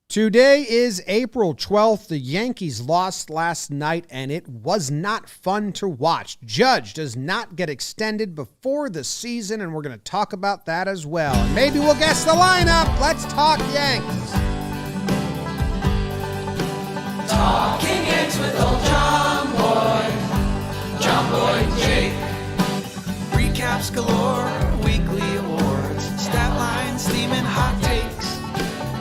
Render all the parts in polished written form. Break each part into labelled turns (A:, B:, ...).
A: Today is April 12th. The Yankees lost last night, and it was not fun to watch. Judge does not get extended before the season, and we're going to talk about that as well. And maybe we'll guess the lineup. Let's talk Yanks.
B: Talking Yanks with old John Boy and Jake. Recaps galore, weekly awards, stat lines, theme, and hot takes.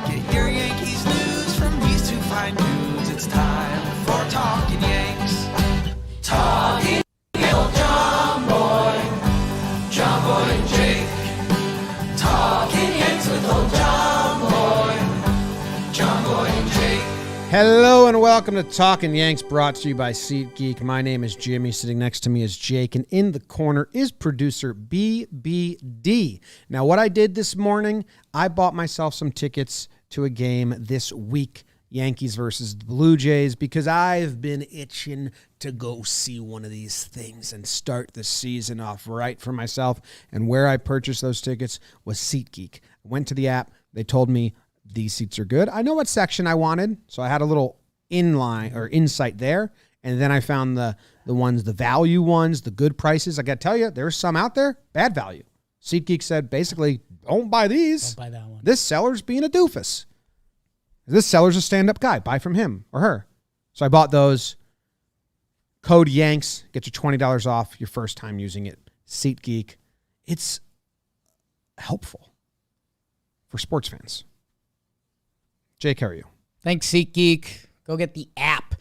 B: Get your Yankees news from these two fine dudes. It's time for Talkin' Yanks. Talking old John Boy and Jake. Talking Yanks with old John Boy and Jake.
A: Hello and welcome to Talkin' Yanks, brought to you by SeatGeek. My name is Jimmy. Sitting next to me is Jake, and in the corner is producer BBD. Now, what I did this morning, I bought myself some tickets to a game this week, Yankees versus the Blue Jays, because I've been itching to go see one of these things and start the season off right for myself. And where I purchased those tickets was SeatGeek. I went to the app. They told me these seats are good. I know what section I wanted, so I had a little insight there. And then I found the ones, the value ones, the good prices. I got to tell you, there's some out there, bad value. SeatGeek said, basically, don't buy these.
C: Don't buy that one.
A: This seller's being a doofus. This seller's a stand-up guy. Buy from him or her. So I bought those. Code Yanks. Get you $20 off your first time using it. SeatGeek. It's helpful for sports fans. Jake, how are you?
C: Thanks, SeatGeek. Go get the app.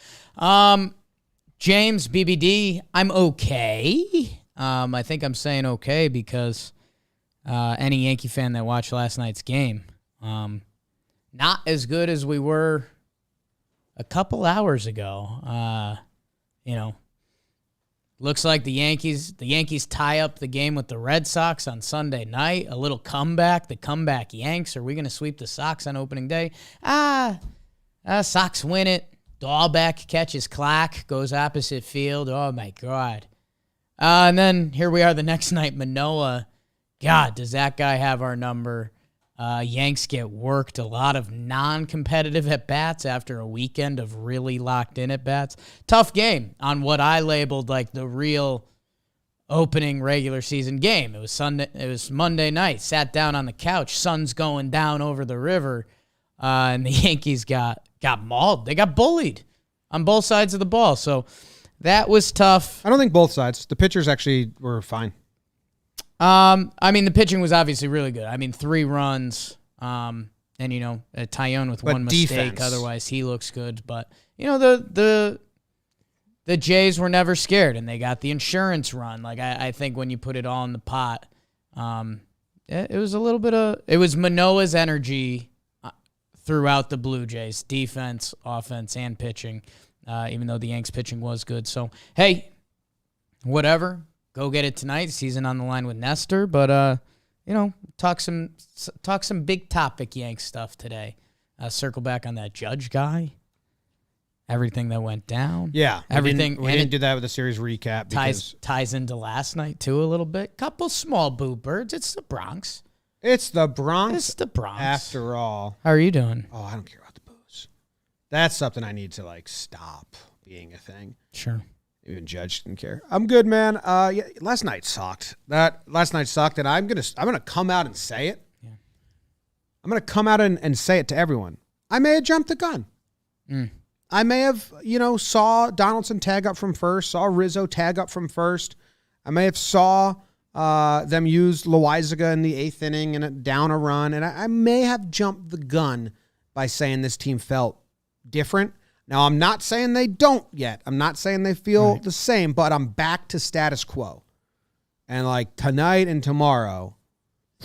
C: James, BBD, I'm okay. I think I'm saying okay because any Yankee fan that watched last night's game, not as good as we were a couple hours ago. Looks like the Yankees tie up the game with the Red Sox on Sunday night. A little comeback, the comeback Yanks. Are we going to sweep the Sox on opening day? Sox win it. Dahlbeck catches Clack, goes opposite field. Oh, my God. And then here we are the next night, Manoah. God, does that guy have our number? Yanks get worked. A lot of non-competitive at-bats after a weekend of really locked-in at-bats. Tough game on what I labeled like the real opening regular season game. It was Monday night. Sat down on the couch. Sun's going down over the river. And the Yankees got mauled. They got bullied on both sides of the ball. So that was tough.
A: I don't think both sides. The pitchers actually were fine.
C: The pitching was obviously really good. 3 runs, and Taillon with one mistake.
A: Defense.
C: Otherwise, he looks good. But the Jays were never scared, and they got the insurance run. Like I think when you put it all in the pot, it was it was Manoah's energy throughout the Blue Jays, defense, offense, and pitching. Even though the Yanks pitching was good. So hey, whatever. Go get it tonight. Season on the line with Nestor, but talk some big topic Yanks stuff today. Circle back on that Judge guy. Everything that went down.
A: Yeah,
C: everything.
A: We didn't do that with the series recap.
C: Ties into last night too a little bit. Couple small boo birds. It's the Bronx.
A: It's the Bronx.
C: It's the Bronx.
A: After all.
C: How are you doing?
A: Oh, I don't care about the booze. That's something I need to stop being a thing.
C: Sure.
A: Even Judge didn't care. I'm good, man. Last night sucked. Last night sucked, and I'm gonna come out and say it.
C: Yeah.
A: I'm gonna come out and say it to everyone. I may have jumped the gun. I may have, saw Donaldson tag up from first, saw Rizzo tag up from first. I may have saw them use Loaizaga in the 8th inning and down a run, and I may have jumped the gun by saying this team felt different. Now, I'm not saying they don't yet. I'm not saying they feel the same, but I'm back to status quo. And tonight and tomorrow,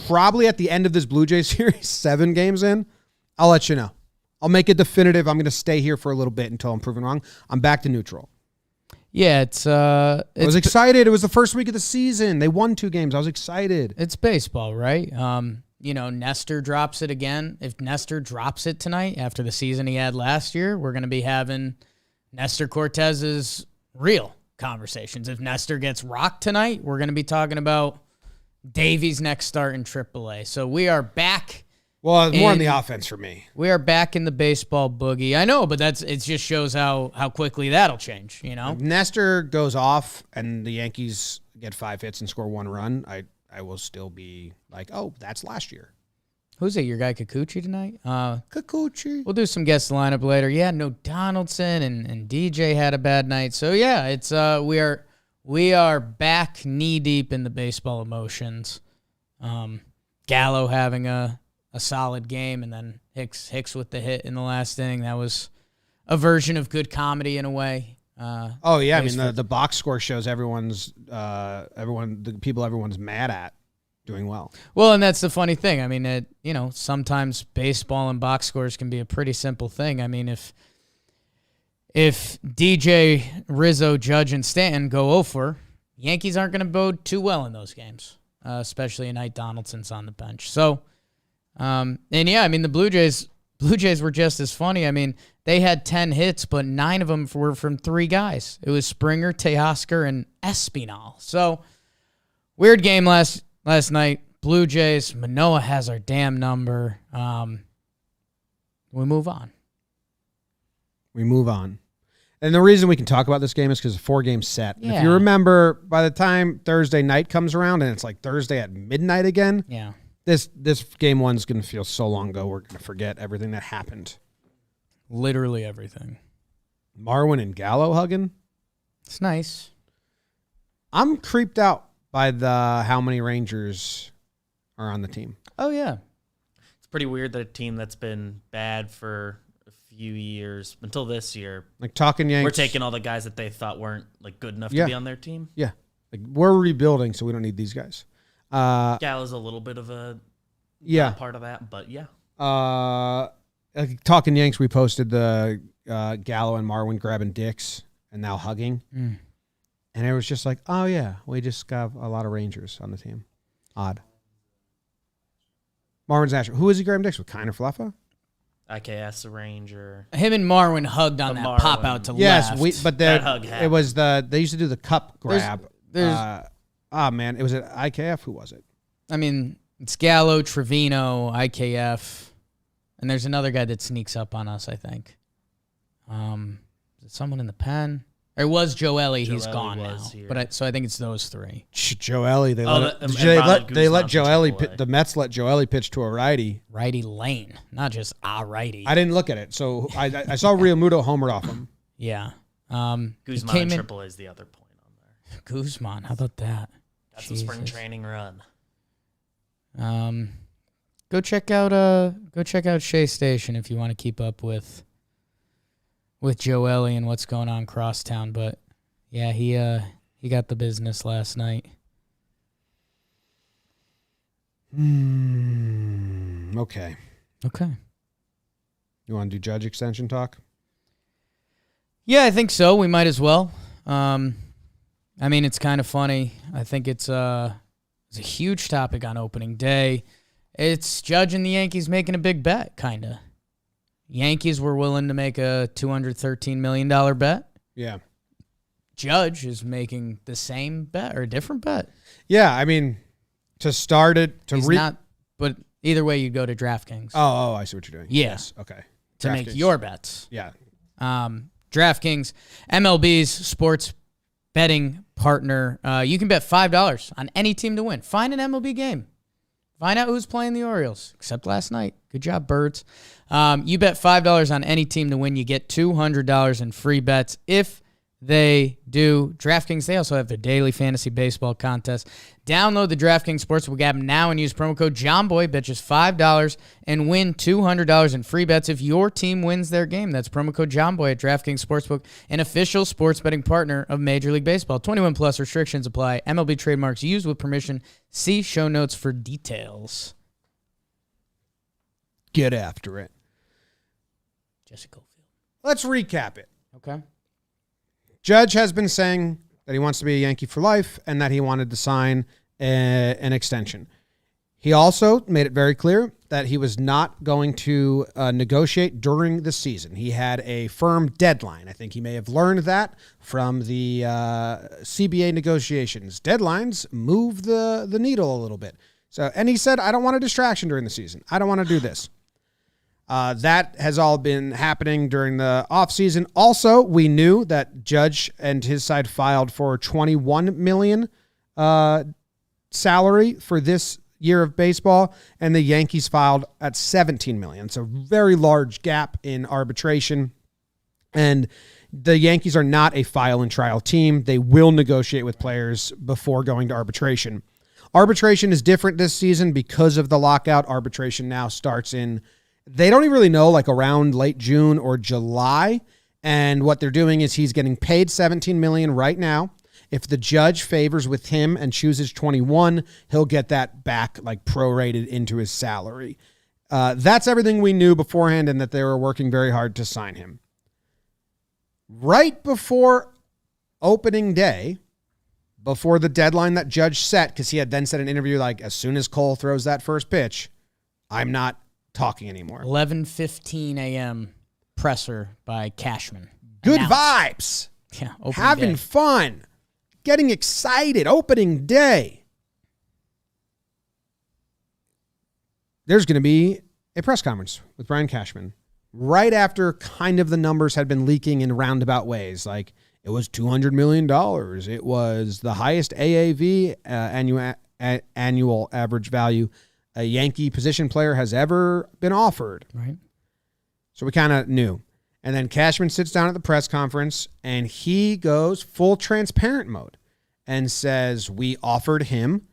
A: probably at the end of this Blue Jays series, 7 games in, I'll let you know. I'll make it definitive. I'm going to stay here for a little bit until I'm proven wrong. I'm back to neutral.
C: Yeah, it's
A: I was excited. It was the first week of the season. They won 2 games. I was excited.
C: It's baseball, right? Nestor drops it again. If Nestor drops it tonight after the season he had last year, we're going to be having Nestor Cortez's real conversations. If Nestor gets rocked tonight, we're going to be talking about Davey's next start in AAA. So we are back
A: Well, more on the offense for me.
C: We are back in the baseball boogie. I know, but it just shows how quickly that'll change, you know?
A: If Nestor goes off and the Yankees get 5 hits and score 1 run, I will still be like, oh, that's last year.
C: Who's it? Your guy Kikuchi tonight?
A: Kikuchi.
C: We'll do some guest lineup later. Yeah, no Donaldson and DJ had a bad night. So yeah, it's we are back knee deep in the baseball emotions. Gallo having a solid game, and then Hicks with the hit in the last inning. That was a version of good comedy in a way.
A: The box score shows everyone's mad at doing well.
C: Well, and that's the funny thing. I mean, sometimes baseball and box scores can be a pretty simple thing. I mean, if DJ, Rizzo, Judge, and Stanton go 0 for, Yankees aren't going to bode too well in those games, especially a night Donaldson's on the bench. So, the Blue Jays were just as funny. I mean, they had 10 hits, but 9 of them were from 3 guys. It was Springer, Teoscar, and Espinal. So, weird game last night. Blue Jays, Manoah has our damn number. We move on.
A: And the reason we can talk about this game is because it's a 4-game set. Yeah. If you remember, by the time Thursday night comes around and it's like Thursday at midnight again,
C: yeah,
A: this game 1's going to feel so long ago. We're going to forget everything that happened.
C: Literally everything.
A: Marwin and Gallo hugging.
C: It's nice.
A: I'm creeped out by how many Rangers are on the team.
C: Oh, yeah.
D: It's pretty weird that a team that's been bad for a few years, until this year,
A: like Talkin Yanks,
D: we're taking all the guys that they thought weren't like good enough to be on their team.
A: Yeah. Like, we're rebuilding, so we don't need these guys.
D: Gallo's a little bit of a part of that, but yeah.
A: Talkin Yanks, we posted the Gallo and Marwin grabbing dicks and now hugging. Mm. And it was just like, oh, yeah, we just got a lot of Rangers on the team. Odd. Marwin's Asher. Who is he grabbing dicks with? Kiner Fluffa?
D: IKS, a Ranger.
C: Him and Marwin hugged on that pop out to left.
A: Yes, but it was they used to do the cup grab. It was at IKF. Who was it?
C: I mean, it's Gallo, Trevino, IKF, and there's another guy that sneaks up on us, I think. Is it someone in the pen? Or it was Joely. He's gone now. But so I think it's those 3.
A: Joely. They let Joely. The Mets let Joely pitch to a righty.
C: Righty lane, not just a righty.
A: I didn't look at it, so I saw Realmuto homered off him.
C: Yeah.
D: Guzman and Triple is the other point on there.
C: Guzman, how about that?
D: That's a spring training run.
C: Go check out Shea Station if you want to keep up with Joely and what's going on crosstown. But yeah, he got the business last night.
A: Okay. You want to do Judge extension talk?
C: Yeah, I think so. We might as well. I mean, it's kind of funny. I think it's a huge topic on opening day. It's Judge and the Yankees making a big bet, kind of. Yankees were willing to make a $213 million bet.
A: Yeah.
C: Judge is making the same bet or a different bet.
A: Yeah, I mean, to start it,
C: but either way, you go to DraftKings.
A: Oh, I see what you're doing.
C: Yeah.
A: Yes, okay.
C: To make your bets.
A: Yeah.
C: DraftKings, MLB's sports betting partner. You can bet $5 on any team to win. Find an MLB game. Find out who's playing the Orioles, except last night. Good job, birds. You bet $5 on any team to win. You get $200 in free bets. If they do, DraftKings, they also have their daily fantasy baseball contest. Download the DraftKings Sportsbook app now and use promo code JOHNBOY. Bet just $5 and win $200 in free bets if your team wins their game. That's promo code JOHNBOY at DraftKings Sportsbook, an official sports betting partner of Major League Baseball. 21 plus restrictions apply. MLB trademarks used with permission. See show notes for details.
A: Get after it.
C: Jesse Caulfield.
A: Let's recap it.
C: Okay.
A: Judge has been saying that he wants to be a Yankee for life and that he wanted to sign an extension. He also made it very clear that he was not going to negotiate during the season. He had a firm deadline. I think he may have learned that from the CBA negotiations. Deadlines move the needle a little bit. So, and he said, I don't want a distraction during the season. I don't want to do this. That has all been happening during the offseason. Also, we knew that Judge and his side filed for $21 million salary for this year of baseball, and the Yankees filed at $17 million. So very large gap in arbitration. And the Yankees are not a file and trial team. They will negotiate with players before going to arbitration. Arbitration is different this season because of the lockout. Arbitration now starts in, they don't even really know, like around late June or July. And what they're doing is he's getting paid $17 million right now. If the judge favors with him and chooses 21, he'll get that back, like prorated into his salary. That's everything we knew beforehand, and that they were working very hard to sign him. Right before opening day, before the deadline that Judge set, because he had then said in an interview, like, as soon as Cole throws that first pitch, I'm not talking anymore.
C: 11:15 a.m. presser by Cashman.
A: Good
C: Announced.
A: vibes.
C: Yeah,
A: Having fun. Getting excited. Opening day. There's going to be a press conference with Brian Cashman right after kind of the numbers had been leaking in roundabout ways. Like, it was $200 million. It was the highest AAV, annual average value, a Yankee position player has ever been offered.
C: Right.
A: So we kind of knew. And then Cashman sits down at the press conference, and he goes full transparent mode and says, we offered him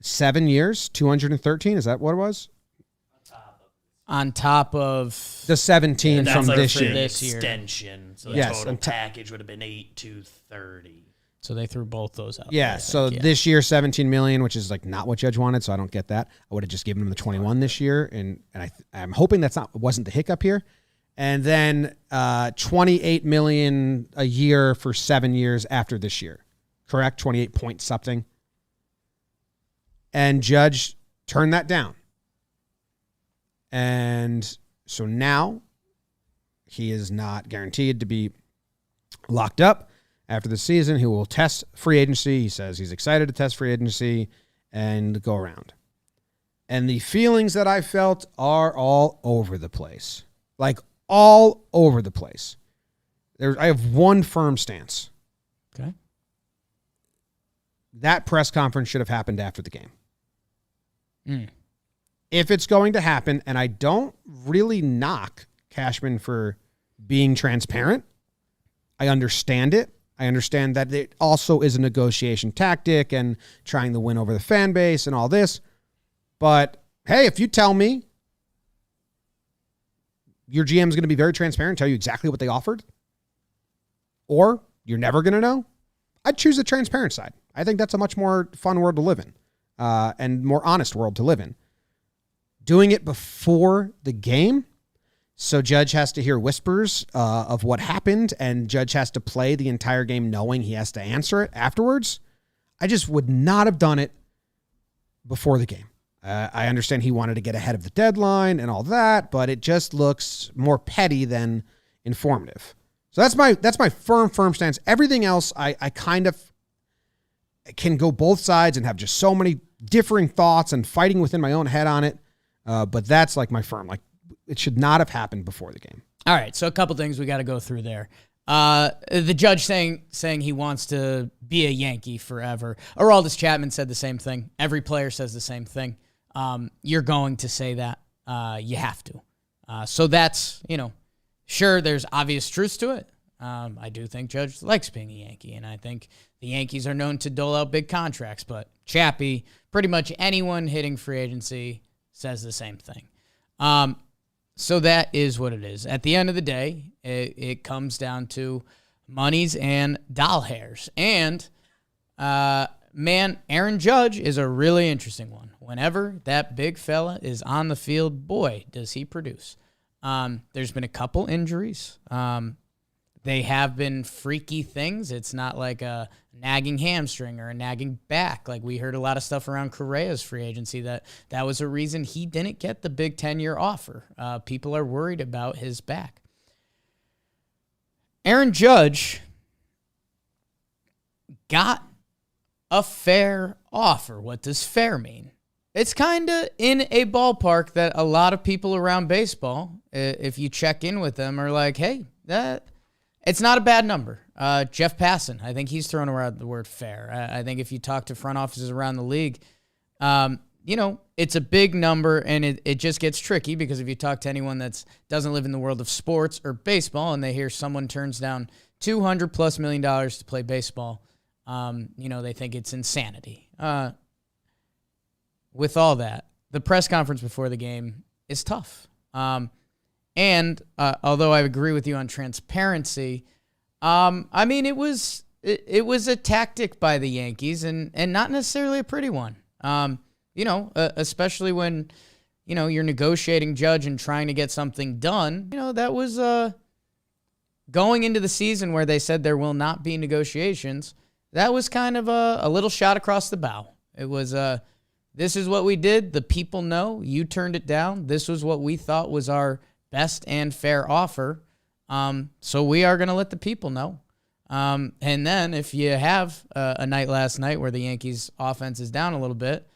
A: 7 years, 213. Is that what it was?
C: On top of
A: the 17 from this year.
D: Extension. So the total package would have been 8,230.
C: So they threw both those out.
A: Yeah. So this year, $17 million, which is like not what Judge wanted. So I don't get that. I would have just given him the 21 this year. And I'm hoping wasn't the hiccup here. And then $28 million a year for 7 years after this year. Correct? 28 point something. And Judge turned that down. And so now he is not guaranteed to be locked up after the season. He will test free agency. He says he's excited to test free agency and go around. And the feelings that I felt are all over the place. Like, all over the place. I have one firm stance.
C: Okay.
A: That press conference should have happened after the game. If it's going to happen, and I don't really knock Cashman for being transparent. I understand it. I understand that it also is a negotiation tactic and trying to win over the fan base and all this. But, hey, if you tell me your GM is going to be very transparent, tell you exactly what they offered, or you're never going to know, I'd choose the transparent side. I think that's a much more fun world to live in, and more honest world to live in. Doing it before the game, so Judge has to hear whispers of what happened, and Judge has to play the entire game knowing he has to answer it afterwards. I just would not have done it before the game. I understand he wanted to get ahead of the deadline and all that, but it just looks more petty than informative. So that's my firm stance. Everything else, I kind of can go both sides and have just so many differing thoughts and fighting within my own head on it. But that's like my firm. Like, it should not have happened before the game.
C: All right, so a couple things we got to go through there. The judge saying he wants to be a Yankee forever. Aroldis Chapman said the same thing. Every player says the same thing. You're going to say that. You have to. So that's, sure, there's obvious truth to it. I do think Judge likes being a Yankee, and I think the Yankees are known to dole out big contracts, but Chappie, pretty much anyone hitting free agency says the same thing. So that is what it is. At the end of the day, it comes down to monies and doll hairs. And, man, Aaron Judge is a really interesting one. Whenever that big fella is on the field, boy, does he produce. There's been a couple injuries. They have been freaky things. It's not like a nagging hamstring or a nagging back. Like, we heard a lot of stuff around Correa's free agency that was a reason he didn't get the big 10-year offer. People are worried about his back. Aaron Judge got a fair offer. What does fair mean? it's kind of in a ballpark that a lot of people around baseball, if you check in with them, are like, hey, it's not a bad number. Jeff Passan, I think he's thrown around the word fair. I think if you talk to front offices around the league, it's a big number, and it just gets tricky because if you talk to anyone that doesn't live in the world of sports or baseball and they hear someone turns down $200+ million to play baseball, they think it's insanity. With all that, the press conference before the game is tough. And although I agree with you on transparency, it was a tactic by the Yankees and not necessarily a pretty one. Especially when, you're negotiating Judge and trying to get something done. That was going into the season where they said there will not be negotiations. That was kind of a little shot across the bow. It was this is what we did. The people know. You turned it down. This was what we thought was our best and fair offer. So we are going to let the people know. And then if you have a night last night where the Yankees offense is down a little bit,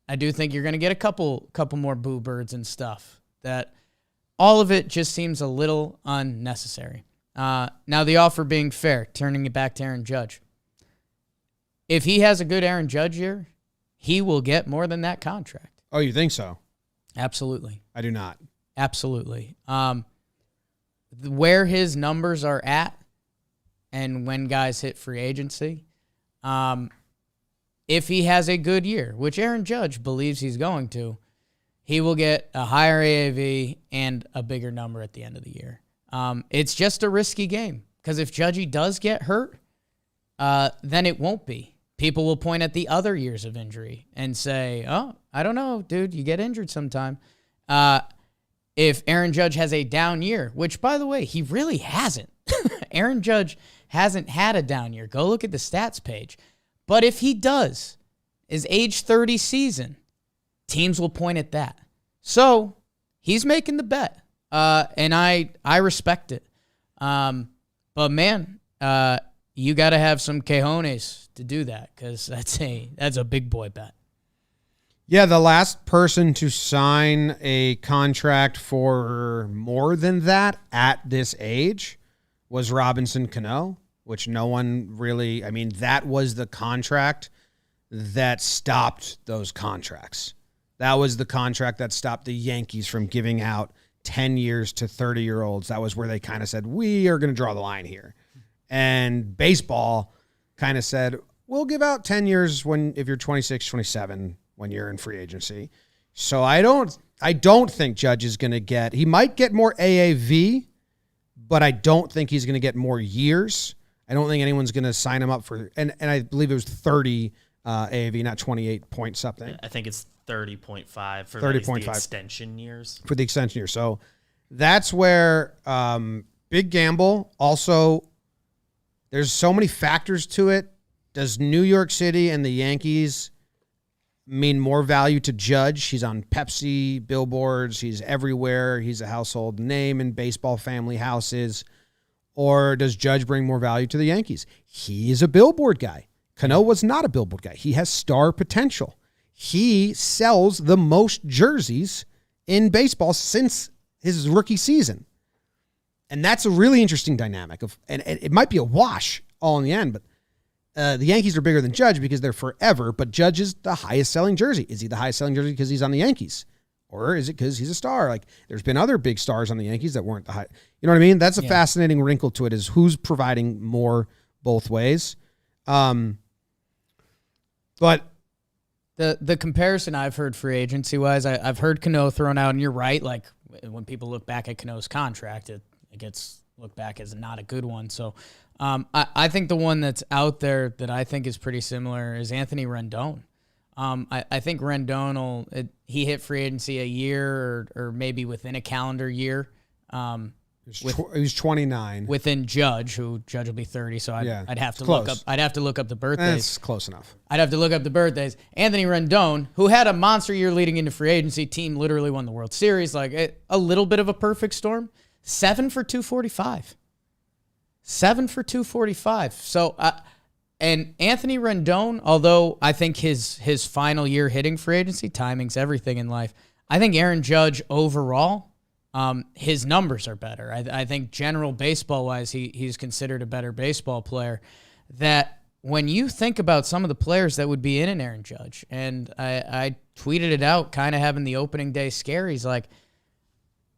C: I do think you're going to get a couple more boo birds and stuff. That all of it just seems a little unnecessary. Now the offer being fair, turning it back to Aaron Judge. If he has a good Aaron Judge year, he will get more than that contract.
A: Oh, you think so?
C: Absolutely.
A: I do not.
C: Absolutely. Where his numbers are at and when guys hit free agency, if he has a good year, which Aaron Judge believes he's going to, he will get a higher AAV and a bigger number at the end of the year. It's just a risky game because if Judgy does get hurt, then it won't be. People will point at the other years of injury and say, oh, I don't know, dude, you get injured sometime. If Aaron Judge has a down year, which, by the way, he really hasn't. Aaron Judge hasn't had a down year. Go look at the stats page. But if he does, his age 30 season, teams will point at that. So he's making the bet, and I respect it. But, man, you got to have some cojones to do that because that's a big boy bet.
A: Yeah, the last person to sign a contract for more than that at this age was Robinson Cano, which no one really, that was the contract that stopped those contracts. That was the contract that stopped the Yankees from giving out 10 years to 30-year-olds. That was where they kind of said, we are going to draw the line here. And baseball kind of said, we'll give out 10 years if you're 26, 27, when you're in free agency. So I don't think Judge is going to get, he might get more AAV, but I don't think he's going to get more years. I don't think anyone's going to sign him up for, and I believe it was 30 AAV, not 28 point something.
D: I think it's 30.5 for
A: 30.5
D: the extension years.
A: For the extension year. So that's where big gamble. Also, there's so many factors to it. Does New York City and the Yankees mean more value to Judge? He's on Pepsi billboards. He's everywhere. He's a household name in baseball family houses. Or does Judge bring more value to the Yankees? He is a billboard guy. Cano was not a billboard guy. He has star potential. He sells the most jerseys in baseball since his rookie season. And that's a really interesting dynamic. And it might be a wash all in the end, but the Yankees are bigger than Judge because they're forever, but Judge is the highest selling jersey. Is he the highest selling jersey because he's on the Yankees? Or is it because he's a star? Like, there's been other big stars on the Yankees that weren't the high. You know what I mean? That's a fascinating wrinkle to it, is who's providing more both ways. But
C: the comparison I've heard free agency wise, I've heard Cano thrown out, and you're right. Like, when people look back at Cano's contract, it gets looked back as not a good one. So I think the one that's out there that I think is pretty similar is Anthony Rendon. I think Rendon he hit free agency a year or maybe within a calendar year.
A: he was 29.
C: Within Judge, who Judge will be 30, so I'd have to look up. I'd have to look up the birthdays.
A: That's close enough.
C: I'd have to look up the birthdays. Anthony Rendon, who had a monster year leading into free agency, team literally won the World Series, like a little bit of a perfect storm. 7 for 245. 7 for 245. So And Anthony Rendon, although I think his final year hitting free agency, timing's everything in life. I think Aaron Judge overall, his numbers are better. I think general baseball-wise, he's considered a better baseball player. That when you think about some of the players that would be in an Aaron Judge, and I tweeted it out, kind of having the opening day scaries, like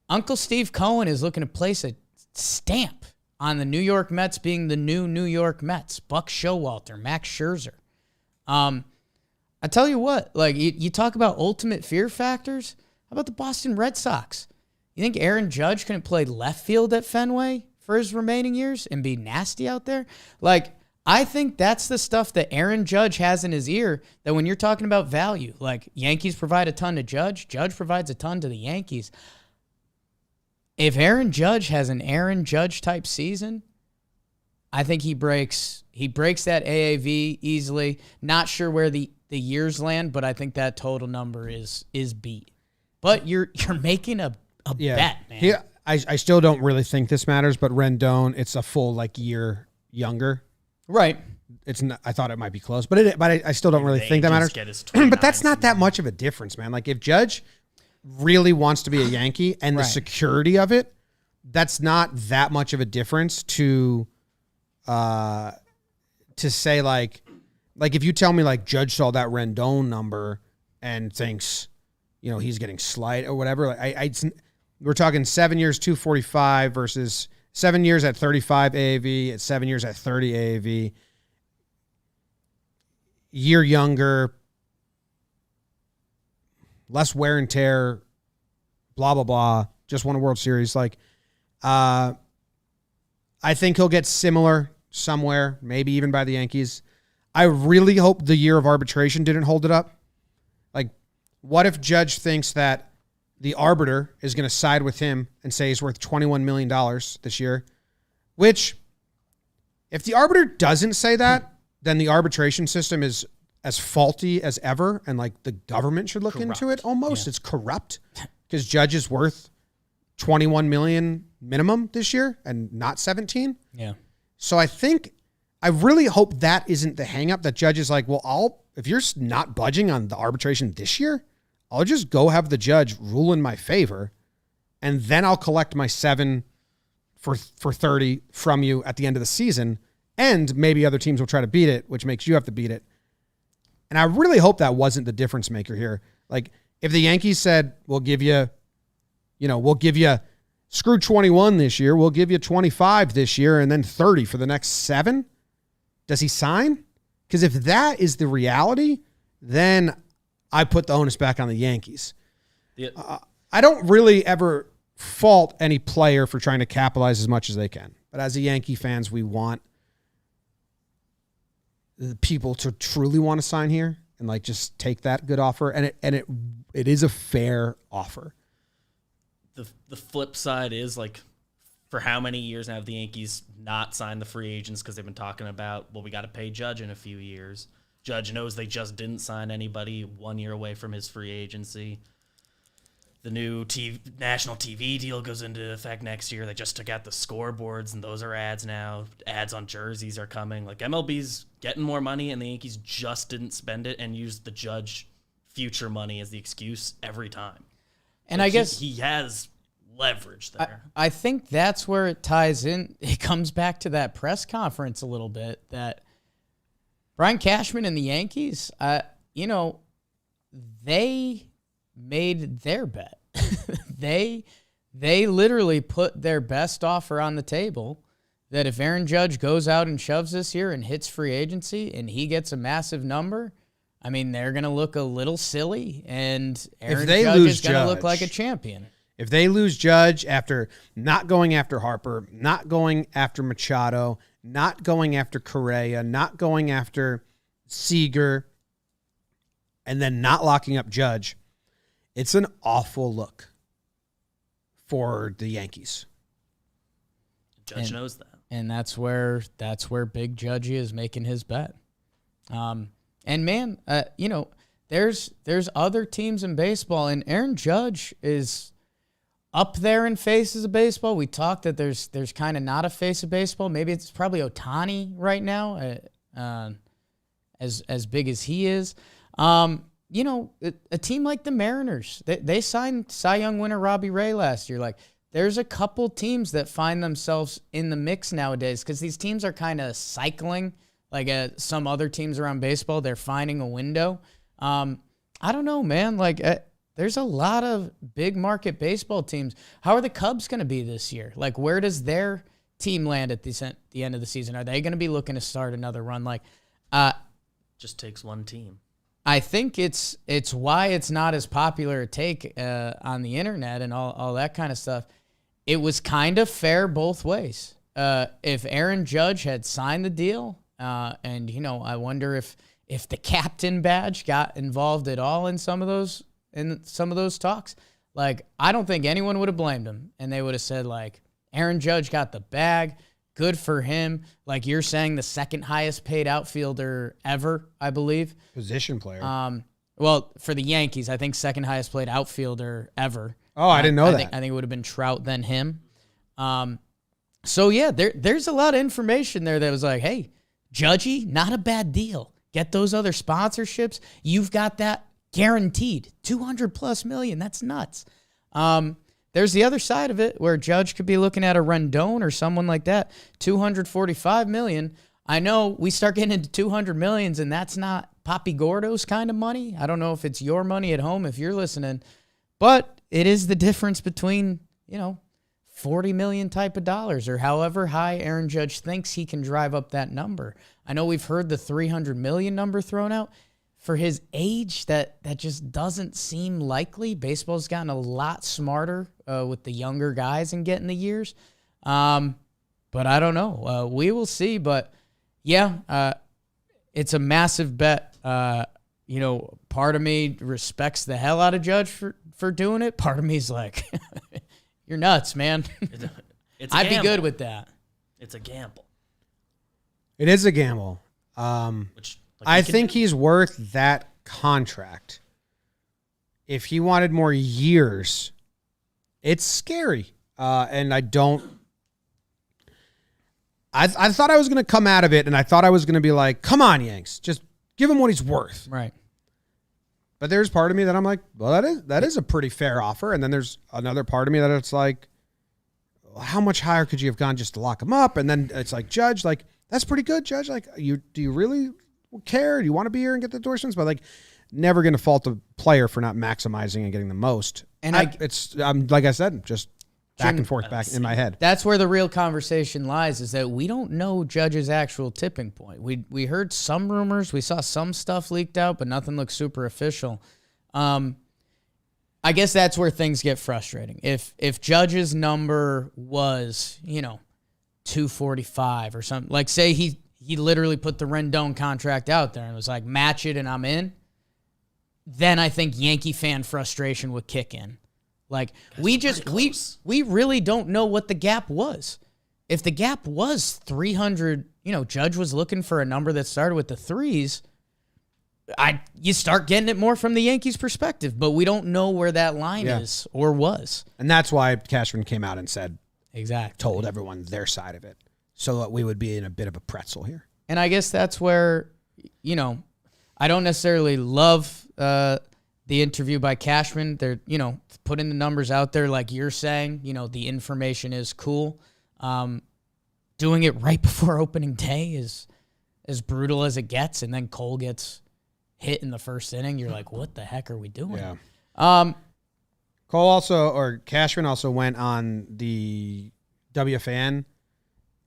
C: Uncle Steve Cohen is looking to place a stamp on the New York Mets being the new New York Mets. Buck Showalter, Max Scherzer. I tell you what, like you talk about ultimate fear factors. How about the Boston Red Sox? You think Aaron Judge couldn't play left field at Fenway for his remaining years and be nasty out there? Like, I think that's the stuff that Aaron Judge has in his ear, that when you're talking about value, like Yankees provide a ton to Judge, Judge provides a ton to the Yankees. If Aaron Judge has an Aaron Judge type season, I think he breaks that AAV easily. Not sure where the years land, but I think that total number is beat. But you're making a bet, man.
A: I still don't really think this matters, but Rendon, it's a full year younger.
C: Right.
A: It's not, I thought it might be close, but I still don't really think that matters. But that's not that much of a difference, man. Like if Judge really wants to be a Yankee and the security of it, that's not that much of a difference to say like if you tell me like Judge saw that Rendon number and thinks, he's getting slight or whatever. We're talking 7 years, 245 versus 7 years at 35 AAV, at 7 years at 30 AAV, year younger, less wear and tear, blah, blah, blah, just won a World Series. I think he'll get similar somewhere, maybe even by the Yankees. I really hope the year of arbitration didn't hold it up. Like, what if Judge thinks that the arbiter is going to side with him and say he's worth $21 million this year, which if the arbiter doesn't say that, then the arbitration system is as faulty as ever. And the government should look into it almost. Yeah. It's corrupt because Judge is worth 21 million minimum this year and not 17.
C: Yeah.
A: So I really hope that isn't the hang up, that Judge is like, well, if you're not budging on the arbitration this year, I'll just go have the judge rule in my favor, and then I'll collect my 7 for 30 from you at the end of the season, and maybe other teams will try to beat it, which makes you have to beat it. And I really hope that wasn't the difference maker here. Like, if the Yankees said, we'll give you screw 21 this year, we'll give you 25 this year, and then 30 for the next 7, does he sign? Because if that is the reality, then I put the onus back on the Yankees. Yeah. I don't really ever fault any player for trying to capitalize as much as they can. But as a Yankee fans, we want the people to truly want to sign here and just take that good offer. And it is a fair offer.
D: The flip side is for how many years now have the Yankees not signed the free agents because they've been talking about, we got to pay Judge in a few years. Judge knows they just didn't sign anybody 1 year away from his free agency. The new national TV deal goes into effect next year. They just took out the scoreboards, and those are ads now. Ads on jerseys are coming. MLB's getting more money, and the Yankees just didn't spend it and used the Judge future money as the excuse every time.
C: And I guess
D: he has leverage there.
C: I think that's where it ties in. It comes back to that press conference a little bit that Brian Cashman and the Yankees, they made their bet. They literally put their best offer on the table that if Aaron Judge goes out and shoves this year and hits free agency and he gets a massive number, I mean, they're going to look a little silly, and Aaron Judge is going to look like a champion.
A: If they lose Judge after not going after Harper, not going after Machado, not going after Correa, not going after Seager, and then not locking up Judge, it's an awful look for the Yankees.
D: Judge knows that.
C: And that's where Big Judgy is making his bet. And man, there's other teams in baseball, and Aaron Judge is up there in faces of baseball. We talked that there's kind of not a face of baseball. Maybe it's probably Ohtani right now. as big as he is. You know, a team like the Mariners, they signed Cy Young winner Robbie Ray last year. Like, there's a couple teams that find themselves in the mix nowadays because these teams are kind of cycling. Like some other teams around baseball, they're finding a window. I don't know, man. Like, there's a lot of big market baseball teams. How are the Cubs going to be this year? Like, where does their team land at the end of the season? Are they going to be looking to start another run? Like,
D: Just takes one team.
C: I think it's why it's not as popular a take on the internet and all that kind of stuff. It was kind of fair both ways. If Aaron Judge had signed the deal, and you know, I wonder if the captain badge got involved at all in some of those talks. Like, I don't think anyone would have blamed him, and they would have said, like, Aaron Judge got the bag. Good for him. Like you're saying, the second highest paid outfielder ever, I believe.
A: Position player.
C: Well, for the Yankees, I think second highest paid outfielder ever.
A: Oh, I didn't know that.
C: I think it would have been Trout, then him. So yeah, there's a lot of information there that was like, hey, Judgy, not a bad deal. Get those other sponsorships. You've got that guaranteed $200+ million. That's nuts. There's the other side of it where Judge could be looking at a Rendon or someone like that. $245 million. I know we start getting into $200 million, and that's not Poppy Gordo's kind of money. I don't know if it's your money at home if you're listening, but it is the difference between, you know, $40 million type of dollars or however high Aaron Judge thinks he can drive up that number. I know we've heard the $300 million number thrown out. For his age, that just doesn't seem likely. Baseball's gotten a lot smarter with the younger guys and getting the years. But I don't know. We will see. But, yeah, it's a massive bet. You know, part of me respects the hell out of Judge for doing it. Part of me is like, you're nuts, man. I'd be good with that.
D: It's a gamble.
A: It is a gamble.
D: Which
A: I think he's worth that contract. If he wanted more years, it's scary. And I don't... I thought I was going to come out of it, and I thought I was going to be like, come on, Yanks, just give him what he's worth.
C: Right.
A: But there's part of me that I'm like, well, that is a pretty fair offer. And then there's another part of me that it's like, how much higher could you have gone just to lock him up? And then it's like, Judge, like, that's pretty good, Judge. Like, do you really care? Do you want to be here and get the endorsements? But like, never going to fault the player for not maximizing and getting the most. And I'm like I said, just back and forth back in my head.
C: That's where the real conversation lies, is that we don't know Judge's actual tipping point. We heard some rumors, we saw some stuff leaked out, but nothing looks super official. I guess that's where things get frustrating. If Judge's number was, you know, 245 or something, like say he literally put the Rendon contract out there and was like, match it and I'm in, then I think Yankee fan frustration would kick in. Like, we really don't know what the gap was. If the gap was 300, you know, Judge was looking for a number that started with the threes, you start getting it more from the Yankees' perspective, but we don't know where that line is or was.
A: And that's why Cashman came out and said,
C: exactly,
A: told everyone their side of it, so that we would be in a bit of a pretzel here.
C: And I guess that's where, you know, I don't necessarily love the interview by Cashman. They're, you know, putting the numbers out there like you're saying, you know, the information is cool. Doing it right before opening day is as brutal as it gets, and then Cole gets hit in the first inning. You're like, what the heck are we doing?
A: Yeah. Cashman also went on the WFAN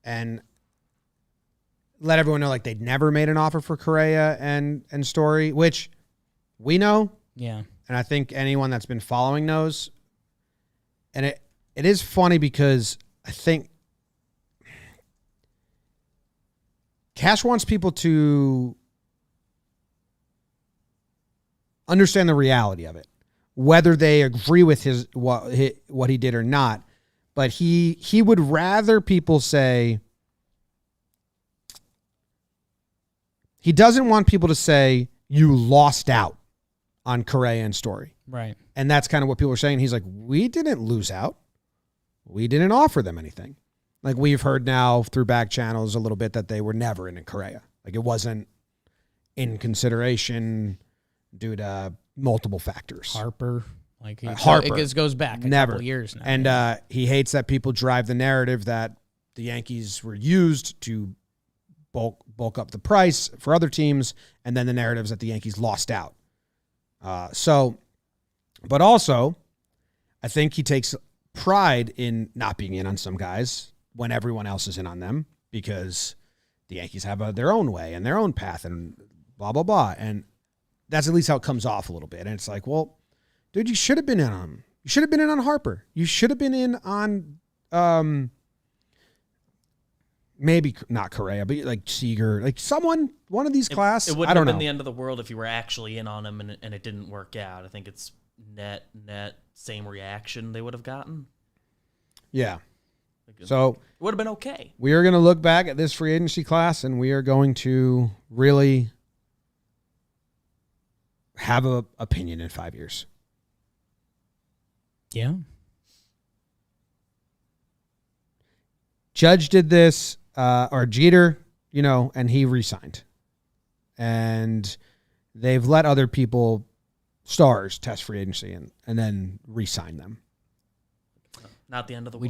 A: and let everyone know like they'd never made an offer for Correa and Story, which we know.
C: Yeah.
A: And I think anyone that's been following knows. And it is funny because I think Cash wants people to understand the reality of it, whether they agree with what he did or not. But he would rather people say, he doesn't want people to say you lost out on Correa and Story.
C: Right.
A: And that's kind of what people are saying. He's like, we didn't lose out. We didn't offer them anything. Like we've heard now through back channels a little bit that they were never in Correa. Like it wasn't in consideration due to multiple factors.
C: Harper.
A: Harper.
C: It goes back a
A: Never.
C: couple years now.
A: And he hates that people drive the narrative that the Yankees were used to bulk up the price for other teams, and then the narratives that the Yankees lost out. But also, I think he takes pride in not being in on some guys when everyone else is in on them, because the Yankees have their own way and their own path and blah, blah, blah. And that's at least how it comes off a little bit. And it's like, well, dude, you should have been in on him. You should have been in on Harper. You should have been in on maybe not Correa, but like Seager, like one of these class.
D: It
A: I
D: wouldn't
A: don't
D: have
A: know.
D: been the end of the world if you were actually in on him and it didn't work out. I think it's net same reaction they would have gotten.
A: Yeah. So
D: it would have been okay.
A: We are going to look back at this free agency class, and we are going to really have an opinion in 5 years.
C: Yeah.
A: Judge did this, or Jeter, and he re-signed. And they've let other people, stars, test free agency and then re-sign them.
D: Not the end of the
C: We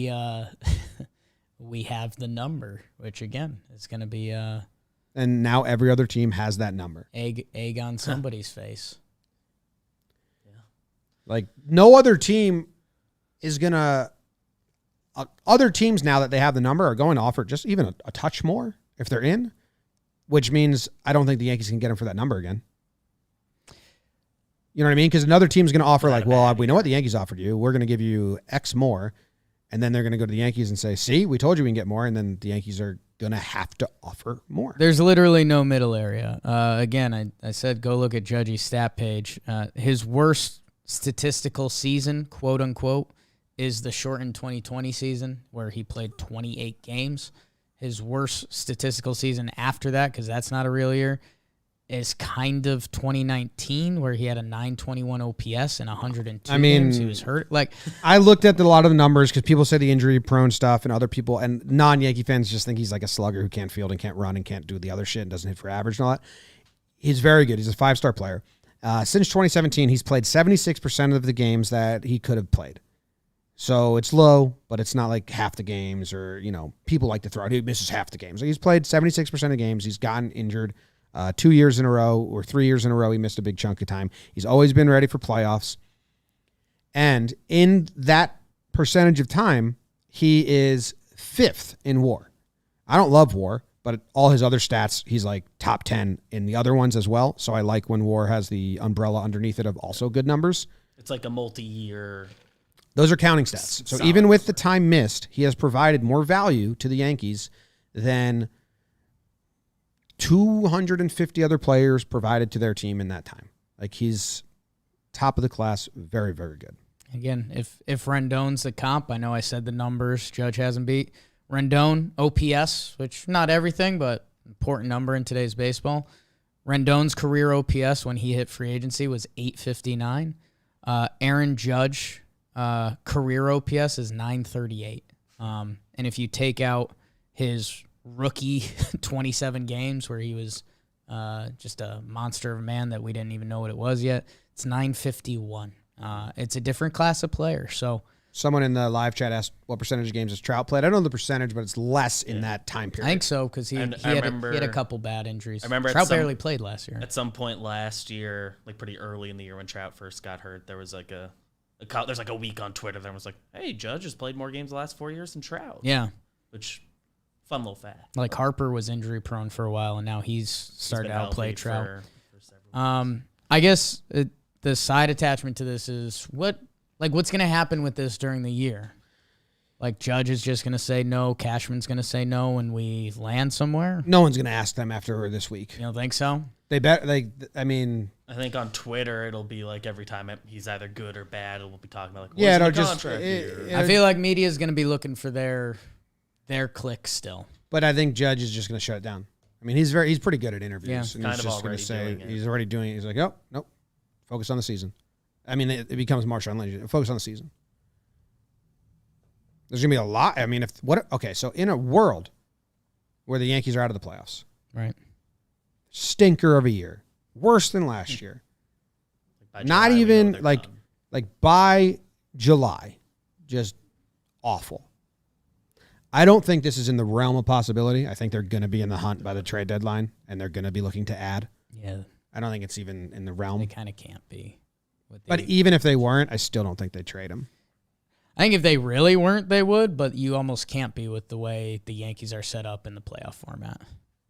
D: world.
C: we have the number, which again is going to be
A: And now every other team has that number.
C: egg on somebody's face.
A: Like, no other team is going to... other teams, now that they have the number, are going to offer just even a touch more if they're in, which means I don't think the Yankees can get them for that number again. You know what I mean? Because another team's going to offer like, well, we know what the Yankees offered you. We're going to give you X more. And then they're going to go to the Yankees and say, see, we told you we can get more. And then the Yankees are going to have to offer more.
C: There's literally no middle area. Again, I said go look at Judge's stat page. His worst statistical season, quote unquote, is the shortened 2020 season where he played 28 games. His worst statistical season after that, because that's not a real year, is kind of 2019 where he had a 921 OPS and 102 games. He was hurt. Like,
A: I looked at a lot of the numbers because people say the injury-prone stuff, and other people and non-Yankee fans just think he's like a slugger who can't field and can't run and can't do the other shit and doesn't hit for average and all that. He's very good. He's a 5-star player. Since 2017, he's played 76% of the games that he could have played. So it's low, but it's not like half the games or, people like to throw out. He misses half the games. He's played 76% of games. He's gotten injured 2 years in a row or 3 years in a row. He missed a big chunk of time. He's always been ready for playoffs. And in that percentage of time, he is 5th in WAR. I don't love WAR, but all his other stats, he's like top 10 in the other ones as well. So I like when WAR has the umbrella underneath it of also good numbers.
D: It's like a multi-year.
A: Those are counting stats. So even with the time missed, he has provided more value to the Yankees than 250 other players provided to their team in that time. Like, he's top of the class, very, very good.
C: again, if Rendon's the comp, I know I said the numbers Judge hasn't beat. Rendon, OPS, which not everything, but important number in today's baseball. Rendon's career OPS when he hit free agency was 859. Aaron Judge, career OPS is 938. And if you take out his rookie 27 games where he was just a monster of a man that we didn't even know what it was yet, it's 951. It's a different class of player. So
A: someone in the live chat asked what percentage of games has Trout played. I don't know the percentage, but it's less in that time period.
C: I think so because he had a couple bad injuries.
D: I remember
C: Trout barely played last year.
D: At some point last year, like pretty early in the year when Trout first got hurt, there was like there's like a week on Twitter that was like, "Hey, Judge has played more games the last 4 years than Trout."
C: Yeah,
D: which fun little fact.
C: Like Harper was injury prone for a while, and now he's started to outplay Trout. I guess the side attachment to this is what's going to happen with this during the year. Like Judge is just going to say no, Cashman's going to say no, when we land somewhere.
A: No one's going to ask them after this week.
C: You don't think so?
A: They bet. I think
D: on Twitter it'll be like every time he's either good or bad, we'll be talking about
C: I feel like media is going to be looking for their clicks still.
A: But I think Judge is just going to shut it down. I mean, he's pretty good at interviews.
C: Yeah,
A: and he's just going to say he's already doing it. He's like, oh, nope, focus on the season. I mean, it becomes Marshawn Lynch. Focus on the season. There's going to be a lot. I mean, so in a world where the Yankees are out of the playoffs,
C: Right.
A: Stinker of a year. Worse than last year.
D: By
A: Not
D: July, we know
A: even
D: they're
A: like
D: done.
A: by July. Just awful. I don't think this is in the realm of possibility. I think they're going to be in the hunt by the trade deadline, and they're going to be looking to add.
C: Yeah,
A: I don't think it's even in the
C: they
A: realm.
C: kind of can't be.
A: But even if they weren't, I still don't think they trade him.
C: I think if they really weren't, they would, but you almost can't be with the way the Yankees are set up in the playoff format.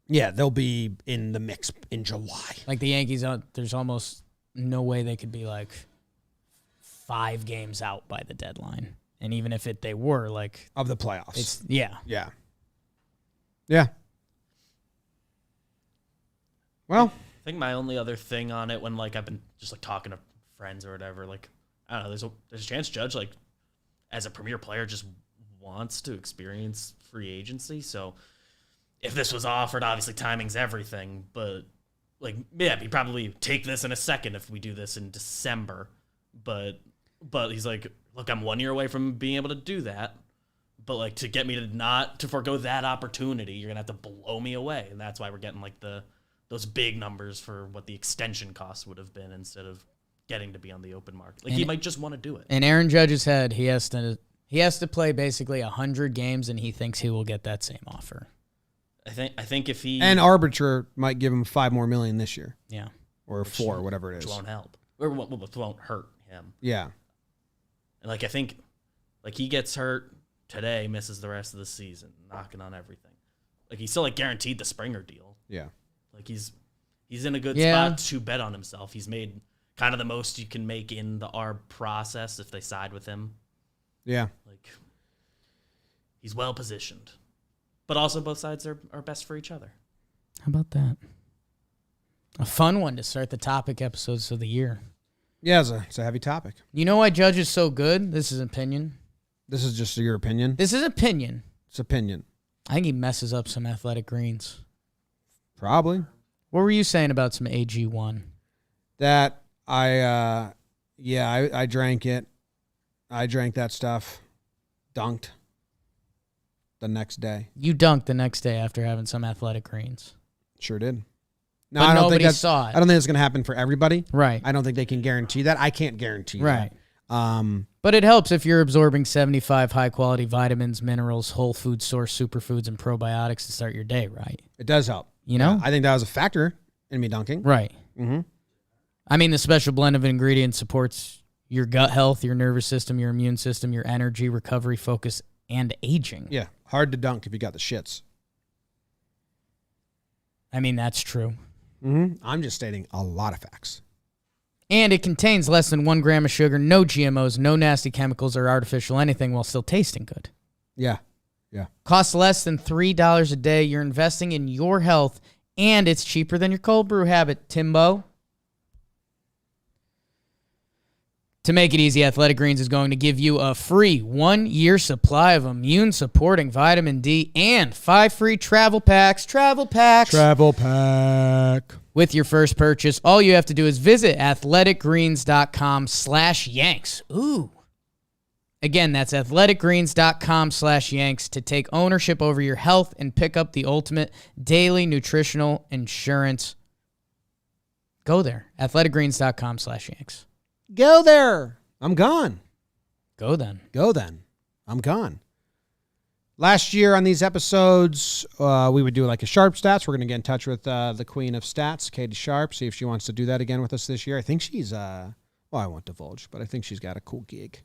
A: Yeah, they'll be in the mix in July.
C: Like the Yankees, there's almost no way they could be like 5 games out by the deadline. And even if they were, like...
A: Of the playoffs.
C: Yeah.
A: Yeah. Yeah. Well...
D: I think my only other thing on it when, like, I've been just, like, talking to friends or whatever, like, I don't know, there's a chance Judge, like, as a premier player just wants to experience free agency. So if this was offered, obviously timing's everything, but, like, yeah, he'd probably take this in a second if we do this in December. But he's like, look, I'm 1 year away from being able to do that. But, like, to get me to forego that opportunity, you're going to have to blow me away. And that's why we're getting, like, those big numbers for what the extension cost would have been instead of getting to be on the open market. Like, he might just want to do it.
C: And Aaron Judge's head, he has to play basically 100 games, and he thinks he will get that same offer.
D: I think if he...
A: And Arbiter might give him $5 more million this year.
C: Yeah.
A: Or $4, or whatever it is.
D: Which won't help. Or won't hurt him.
A: Yeah.
D: And, like, I think, like, he gets hurt today, misses the rest of the season, knocking on everything. Like, he's still, like, guaranteed the Springer deal.
A: Yeah.
D: Like, he's in a good spot to bet on himself. He's made kind of the most you can make in the ARB process if they side with him.
A: Yeah.
D: Like, he's well positioned. But also both sides are best for each other.
C: How about that? A fun one to start the topic episodes of the year.
A: Yeah, it's a heavy topic.
C: You know why Judge is so good? This is opinion.
A: This is just your opinion?
C: This is opinion.
A: It's opinion.
C: I think he messes up some athletic greens.
A: Probably.
C: What were you saying about some AG1?
A: That I drank it. I drank that stuff. Dunked. The next day.
C: You dunked the next day after having some athletic greens.
A: Sure did. No,
C: But
A: I don't
C: nobody
A: think
C: saw it.
A: I don't think it's going to happen for everybody.
C: Right.
A: I don't think they can guarantee that. I can't guarantee
C: Right.
A: that.
C: But it helps if you're absorbing 75 high-quality vitamins, minerals, whole food source, superfoods, and probiotics to start your day, right?
A: It does help.
C: You know?
A: Yeah, I think that was a factor in me dunking.
C: Right.
A: Mm-hmm.
C: I mean, the special blend of ingredients supports your gut health, your nervous system, your immune system, your energy, recovery, focus, and aging.
A: Yeah. Hard to dunk if you got the shits.
C: I mean, that's true.
A: Mm-hmm. I'm just stating a lot of facts.
C: And it contains less than 1 gram of sugar, no GMOs, no nasty chemicals or artificial anything while still tasting good.
A: Yeah. Yeah.
C: Costs less than $3 a day. You're investing in your health, and it's cheaper than your cold brew habit, Timbo. To make it easy, Athletic Greens is going to give you a free 1-year supply of immune-supporting vitamin D and 5 free travel packs. Travel pack. With your first purchase, all you have to do is visit athleticgreens.com/Yanks. Ooh. Again, that's athleticgreens.com/Yanks to take ownership over your health and pick up the ultimate daily nutritional insurance. Go there. athleticgreens.com/Yanks.
A: Go there. I'm gone.
C: Go then.
A: Go then. I'm gone. Last year on these episodes, we would do like a Sharp Stats. We're going to get in touch with the queen of stats, Katie Sharp, see if she wants to do that again with us this year. I think she's, well, I won't divulge, but I think she's got a cool gig.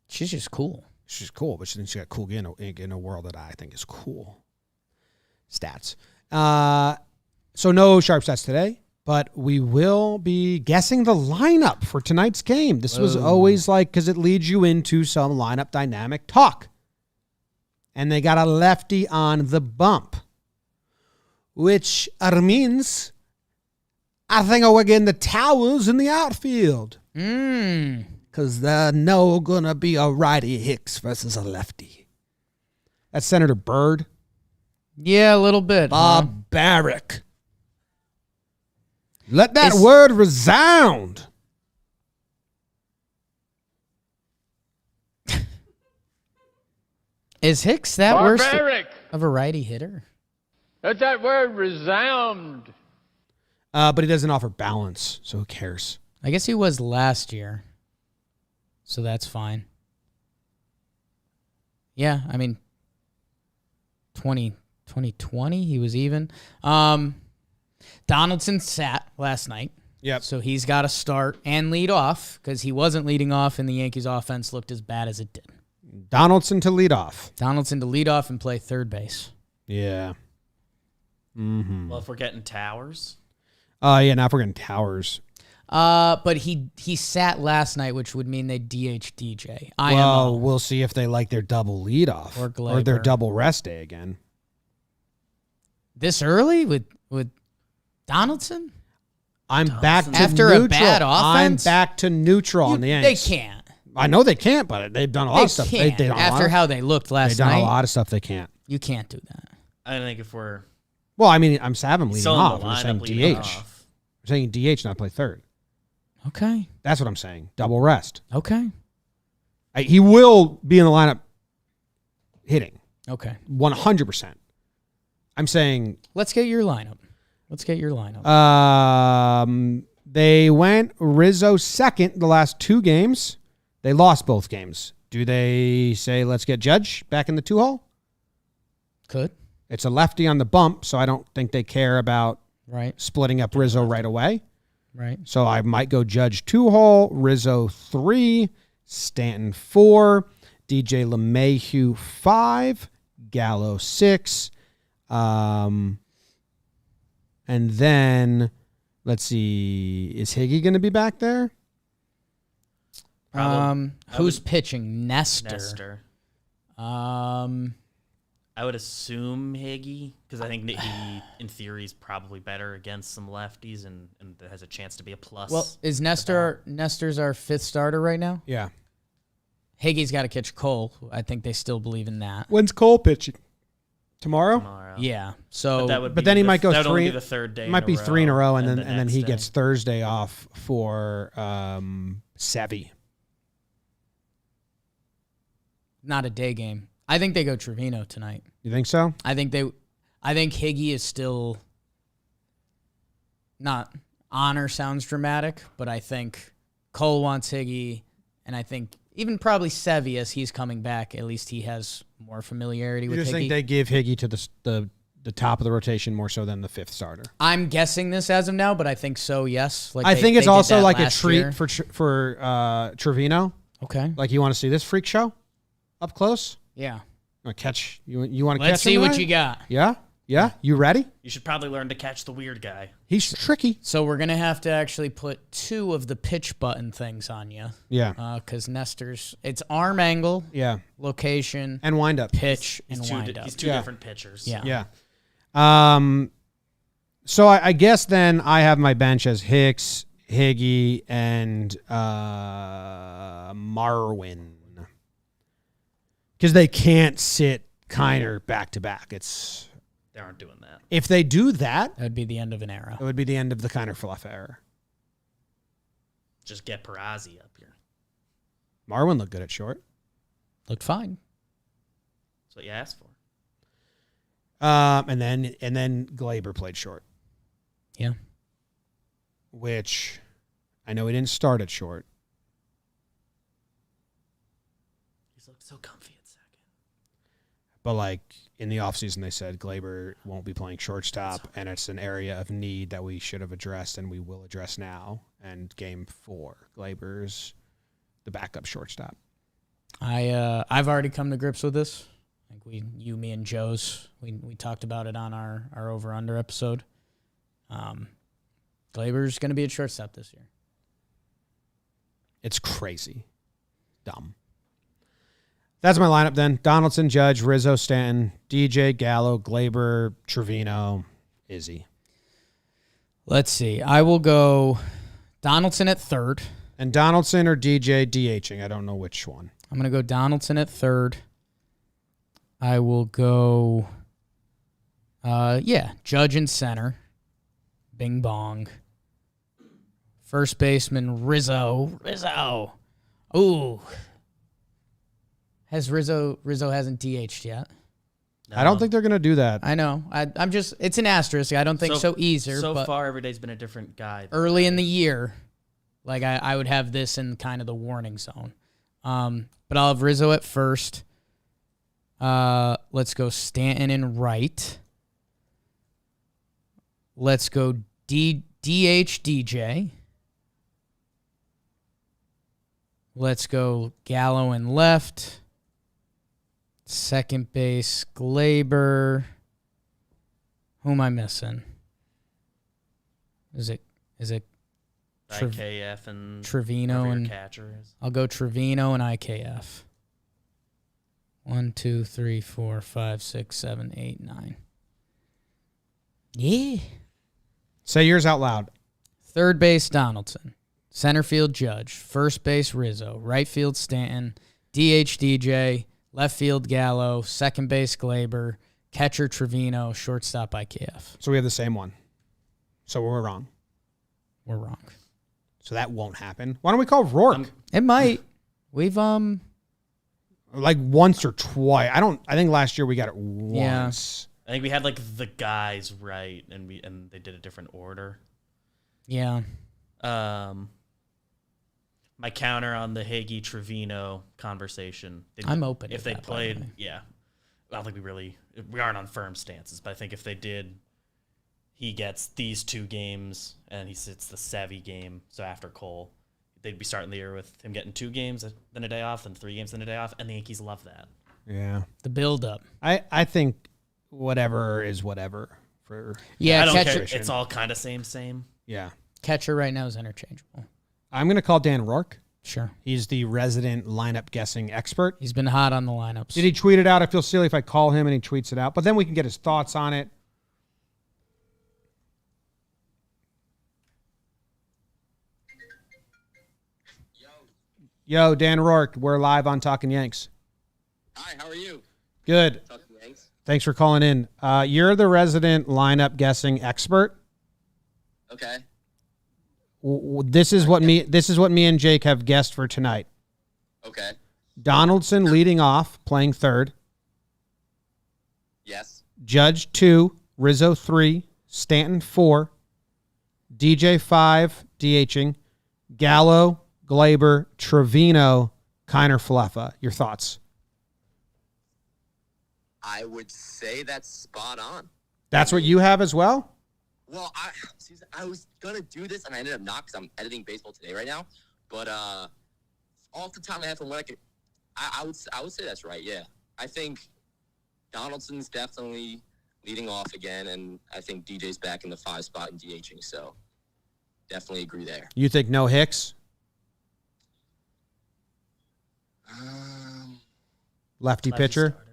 C: She's just cool.
A: She's cool, but she's got a cool gig in a world that I think is cool. Stats. So no Sharp Stats today, but we will be guessing the lineup for tonight's game. This was always like, because it leads you into some lineup dynamic talk. And they got a lefty on the bump, which means I think we're getting the Towers in the outfield. Because there's no going to be a righty Hicks versus a lefty. That's Senator Byrd.
C: Yeah, a little bit.
A: Barbaric. Let that word resound.
C: Is Hicks that worse of a righty hitter?
E: Let that word resound.
A: But he doesn't offer balance, so who cares?
C: I guess he was last year, so that's fine. Yeah, I mean, 2020, he was even. Donaldson sat last night.
A: Yep.
C: So he's got to start and lead off because he wasn't leading off and the Yankees offense looked as bad as it did.
A: Donaldson to lead off.
C: Donaldson to lead off and play third base.
A: Yeah. Mm-hmm.
D: Well, if we're getting Towers.
A: Yeah, now if we're getting Towers.
C: But he sat last night, which would mean they DH DJ.
A: Well, we'll see if they like their double leadoff
C: Or
A: or their
C: Glaber.
A: double rest day again.
C: This early with Donaldson?
A: I'm back to
C: After
A: neutral.
C: a bad offense?
A: I'm back to neutral on the
C: They
A: Yanks.
C: can't.
A: I know they can't, but they've done a lot
C: They
A: of stuff.
C: can't.
A: They've done a
C: After
A: lot.
C: how they looked last
A: They've done
C: night,
A: a lot of stuff they can't.
C: you can't do that.
D: I think if we're
A: Well, I mean, I'm having leading
D: still in
A: off.
D: the
A: I'm saying
D: lineup leading
A: DH.
D: off.
A: I'm saying DH, not play third.
C: Okay.
A: That's what I'm saying. Double rest.
C: Okay.
A: He will be in the lineup hitting
C: Okay.
A: 100%. I'm saying
C: Let's get your lineup.
A: they went Rizzo second the last two games. They lost both games. Do they say let's get Judge back in the 2-hole?
C: Could.
A: It's a lefty on the bump, so I don't think they care about
C: Right.
A: splitting up Rizzo right away.
C: Right.
A: So I might go Judge 2-hole, Rizzo 3, Stanton 4, DJ LeMahieu 5, Gallo 6. And then, let's see, is Higgy going to be back there?
C: Who's pitching? Nestor.
D: Nestor.
C: Um,
D: I would assume Higgy, because I think he, in theory, is probably better against some lefties and has a chance to be a plus.
C: well, is Nestor's our fifth starter right now?
A: Yeah.
C: Higgy's got to catch Cole. I think they still believe in that.
A: When's Cole pitching? Tomorrow?
C: Yeah. So,
D: that would
A: But
D: be
A: then he might go
D: that would only
A: three.
D: be the third day.
A: It might be 3 in a row, and then
D: next
A: he
D: day.
A: gets Thursday off for Sevy.
C: not a day game. I think they go Trevino tonight.
A: You think so?
C: I think Higgy is still not honor sounds dramatic, but I think Cole wants Higgy, and I think even probably Sevy as he's coming back. At least he has more familiarity
A: You
C: with
A: just
C: Higgy.
A: think they give Higgy to the top of the rotation more so than the fifth starter?
C: I'm guessing this as of now, but I think so. Yes.
A: I think it's
C: they did
A: also
C: that
A: like a
C: last
A: treat
C: year.
A: for Trevino.
C: Okay.
A: Like, you want to see this freak show up close?
C: Yeah.
A: Want to catch you want to
C: Let's
A: catch
C: see
A: him
C: what
A: tonight?
C: you got.
A: Yeah. You ready?
D: You should probably learn to catch the weird guy.
A: He's tricky.
C: So we're gonna have to actually put 2 of the pitch button things on you,
A: Yeah.
C: because Nestor's it's arm angle,
A: Yeah.
C: location,
A: And wind up.
C: pitch,
D: He's
C: and
D: two,
C: wind up.
D: he's two
A: Yeah.
D: different pitchers.
C: Yeah.
A: Yeah. So I guess then I have my bench as Hicks, Higgy, and Marwin. Because they can't sit Kiner back to back.
D: They aren't doing that.
A: If they do that,
C: That'd be the end of an era.
A: it would be the end of the Kiner Fluff era.
D: Just get Perazzi up here.
A: Marwin looked good at short.
C: Looked fine.
D: That's what you asked for.
A: And then Glaber played short,
C: Yeah.
A: which I know he didn't start at short.
D: He's looked so comfy at second.
A: But like in the offseason, they said Glaber won't be playing shortstop, and it's an area of need that we should have addressed and we will address now. And game 4, Glaber's the backup shortstop.
C: I've already come to grips with this. Like you, me, and Joe's, we talked about it on our over under episode. Glaber's going to be at shortstop this year.
A: It's crazy. Dumb. That's my lineup then. Donaldson, Judge, Rizzo, Stanton, DJ, Gallo, Glaber, Trevino, Izzy.
C: Let's see. I will go Donaldson at third.
A: And Donaldson or DJ DHing. I don't know which one.
C: I'm going to go Donaldson at third. I will go, Judge in center. Bing bong. First baseman, Rizzo. Ooh. Rizzo hasn't DH'd yet.
A: I don't think they're going to do that.
C: I know. I'm just, it's an asterisk. I don't think so either.
D: So
C: but
D: far, every day's been a different guy.
C: Early in the year, like I would have this in kind of the warning zone. But I'll have Rizzo at first. Let's go Stanton and right. Let's go DH DJ. Let's go Gallo and left. Second base, Glaber. Who am I missing? Is it
D: IKF and
C: Trevino and
D: catchers?
C: I'll go Trevino and IKF. 1, 2, 3, 4, 5, 6, 7, 8, 9. Yeah.
A: Say yours out loud.
C: Third base, Donaldson. Center field, Judge. First base, Rizzo. Right field, Stanton. DH, DJ. Left field, Gallo. Second base, Glaber. Catcher, Trevino. Shortstop, IKF.
A: So we have the same one. So we're wrong.
C: We're wrong.
A: So that won't happen. Why don't we call Rourke?
C: It might. We've
A: Like once or twice. I think last year we got it once.
D: I think we had like the guys right, and they did a different order.
C: Yeah.
D: My counter on the Hagee Trevino conversation.
C: I'm open.
D: If
C: to
D: they
C: that,
D: played,
C: by the way.
D: yeah. I don't think we aren't on firm stances, but I think if they did, he gets these 2 games and he sits the Sevy game. So after Cole, they'd be starting the year with him getting 2 games, then a day off, then 3 games, then a day off, and the Yankees love that.
A: Yeah.
C: The build-up.
A: I think whatever is whatever for.
C: Yeah,
D: I don't
C: catcher.
D: care. It's all kind of same.
A: Yeah.
C: Catcher right now is interchangeable.
A: I'm going to call Dan Rourke.
C: Sure.
A: He's the resident lineup guessing expert.
C: He's been hot on the lineups.
A: Did he tweet it out? I feel silly if I call him and he tweets it out, but then we can get his thoughts on it. Yo, Dan Rourke, we're live on Talkin Yanks.
F: Hi, how are you?
A: Good.
F: Talkin Yanks.
A: Thanks for calling in. You're the resident lineup guessing expert.
F: Okay.
A: This is what me and Jake have guessed for tonight.
F: Okay.
A: Donaldson leading off, playing third.
F: Yes.
A: Judge 2, Rizzo 3, Stanton 4, DJ 5, DHing, Gallo, Glaber, Trevino, Kiner, Falefa. Your thoughts?
F: I would say that's spot on.
A: That's what you have as well?
F: Well, I was gonna do this and I ended up not because I'm editing baseball today right now. But off the top of my head, from what I would say that's right. Yeah, I think Donaldson's definitely leading off again, and I think DJ's back in the 5 spot and DHing. So definitely agree there.
A: You think no Hicks? Lefty pitcher?
D: Starter.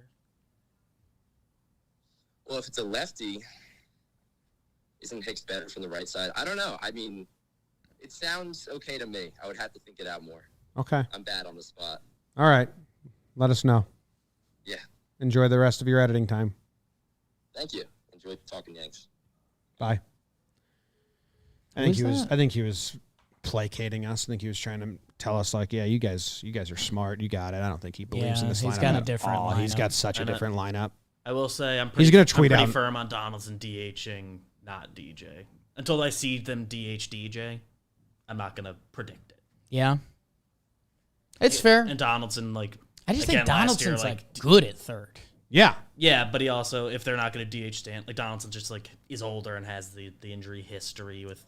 F: Well, if it's a lefty, isn't Hicks better from the right side? I don't know. I mean, it sounds okay to me. I would have to think it out more.
A: Okay.
F: I'm bad on the spot.
A: All right. Let us know.
F: Yeah.
A: Enjoy the rest of your editing time.
F: Thank you. Enjoy talking Yanks.
A: Bye. I think he was placating us. I think he was trying to tell us, like, yeah, you guys are smart. You got it. I don't think he believes in this lineup.
C: He's got a different lineup.
A: He's got such a different lineup.
D: I will say
A: He's gonna tweet
D: I'm pretty
A: out.
D: firm on Donaldson DHing, not DJ. Until I see them DH DJ, I'm not gonna predict it.
C: Yeah. It's fair.
D: And Donaldson, like,
C: I just
D: again,
C: think
D: last year,
C: Donaldson's like good at third.
A: Yeah.
D: Yeah, but he also, if they're not going to DH Stan, like Donaldson just like is older and has the injury history with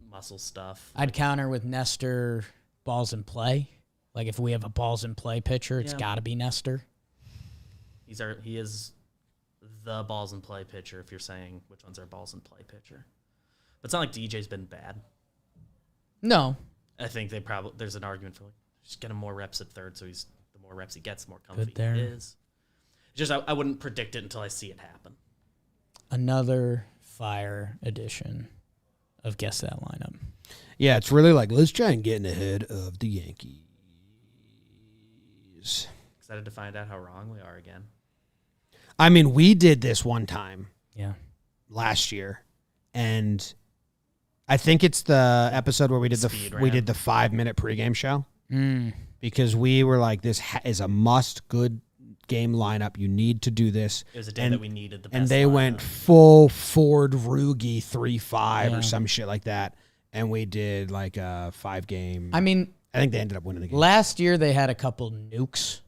D: muscle stuff.
C: I'd counter with Nestor balls in play. Like if we have a balls in play pitcher, it's got to be Nestor.
D: He is the balls in play pitcher. If you're saying which one's our balls in play pitcher, but it's not like DJ's been bad.
C: No,
D: I think there's an argument for like just get him more reps at third, so the more reps he gets, the more comfy
C: Good there.
D: he is. Just I wouldn't predict it until I see it happen.
C: Another fire edition of Guess That Lineup.
A: Yeah, it's really like, let's try and get in ahead of the Yankees.
D: Excited to find out how wrong we are again.
A: I mean, we did this one time
C: Yeah.
A: last year, and I think it's the episode where we did
D: Speed
A: we
D: round.
A: did the 5-minute pregame show because we were like, this is a must good game lineup. You need to do this.
D: It was a day that we needed the best
A: And they
D: lineup.
A: went full Ford Rugi 3-5 or some shit like that. And we did like a 5-game.
C: I mean,
A: I think they ended up winning the game.
C: last year they had a couple nukes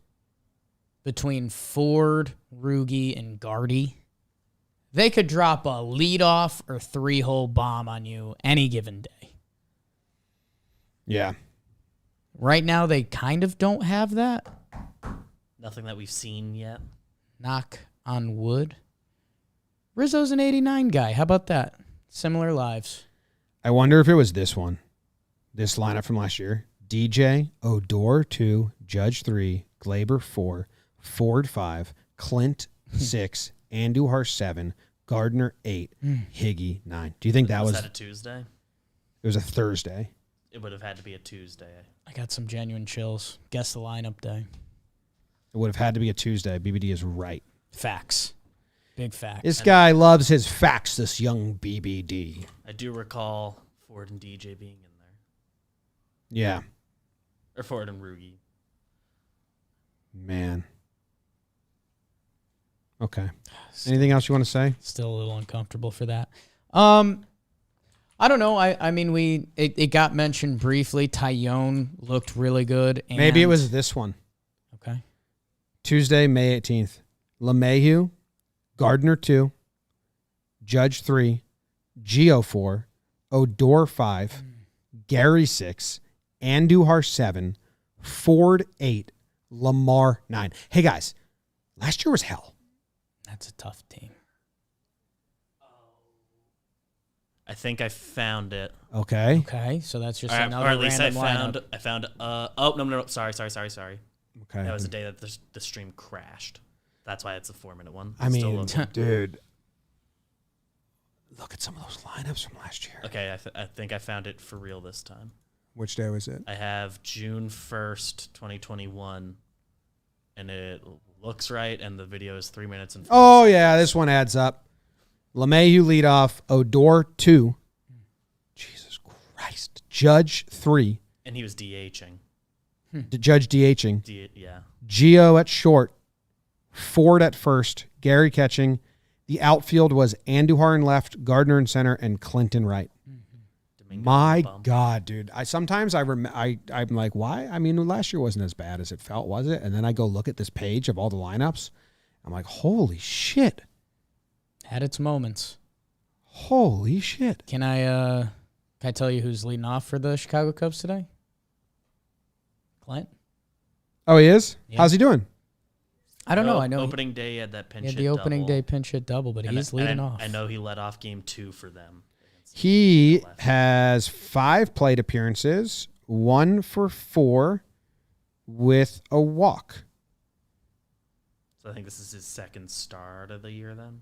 C: between Ford, Rugi, and Gardy. They could drop a leadoff or 3-hole bomb on you any given day.
A: Yeah.
C: Right now, they kind of don't have that.
D: Nothing that we've seen yet.
C: Knock on wood. Rizzo's an 89 guy. How about that? Similar lives.
A: I wonder if it was this one. This lineup from last year. DJ, Odor 2, Judge 3, Glaber 4, Ford 5, Clint 6, Andujar 7, Gardner 8, Higgy 9. Do you think that was
D: that a Tuesday?
A: It was a Thursday.
D: It would have had to be a Tuesday.
C: I got some genuine chills. Guess the lineup day.
A: It would have had to be a Tuesday. BBD is right.
C: Facts. Big facts.
A: This guy loves his facts, this young BBD.
D: I do recall Ford and DJ being in there.
A: Yeah.
D: Or Ford and Rugi.
A: Man. Okay. Anything else you want to say?
C: Still a little uncomfortable for that. I don't know. I mean, it got mentioned briefly. Tyone looked really good. And
A: Maybe it was this one.
C: Okay.
A: Tuesday, May 18th. LeMahieu, Gardner 2, Judge 3, Gio 4, Odor 5, Gary 6, Andujar 7, Ford 8, Lamar 9. Hey, guys, last year was hell.
C: That's a tough team.
D: I think I found it.
A: Okay.
C: Okay, so that's just
D: Or
C: another
D: at least
C: random lineup.
D: I found oh no, sorry.
A: Okay.
D: That was the day that the stream crashed. That's why it's a 4-minute one.
A: I
D: It's still
A: mean,
D: loading.
A: dude, look at some of those lineups from last year.
D: Okay, I think I found it for real this time.
A: Which day was it?
D: I have June 1st, 2021, and it looks right, and the video is 3 minutes and 40
A: Oh,
D: seconds.
A: yeah, this one adds up. LeMahieu leadoff, Odor 2. Jesus Christ. Judge 3.
D: And he was DHing.
A: Judge DHing.
D: Yeah.
A: Gio at short. Ford at first. Gary catching. The outfield was Andujar in left, Gardner in center, and Clinton right.
D: Domingo
A: My
D: bump.
A: God, dude. I'm like, why? I mean, last year wasn't as bad as it felt, was it? And then I go look at this page of all the lineups. I'm like, holy shit.
C: Had its moments.
A: Holy shit.
C: Can I tell you who's leading off for the Chicago Cubs today? Clint?
A: Oh, he is?
C: Yeah.
A: How's he doing?
C: I don't know. I know
D: Opening day he had that pinch
C: he had
D: hit
C: the opening
D: double.
C: day pinch hit double, but
D: And
C: he's
D: I-
C: leading
D: and
C: off.
D: I know he led off game 2 for them.
A: He has 5 plate appearances, 1 for 4 with a walk.
D: So I think this is his second start of the year then.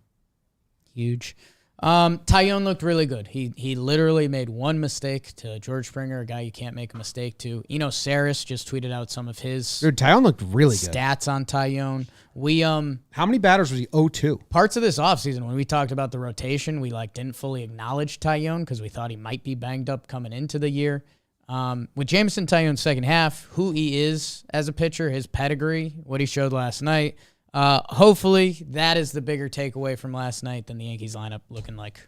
C: Huge. Tyone looked really good. He literally made one mistake to George Springer, a guy you can't make a mistake to. Eno Saris just tweeted out some of his
A: Dude, Tyone looked really good.
C: stats on Tyone. We
A: How many batters was he? 0-2.
C: parts of this offseason when we talked about the rotation, we didn't fully acknowledge Tyone because we thought he might be banged up coming into the year. With Jameson Tyone's second half, who he is as a pitcher, his pedigree, what he showed last night. Hopefully that is the bigger takeaway from last night than the Yankees lineup looking like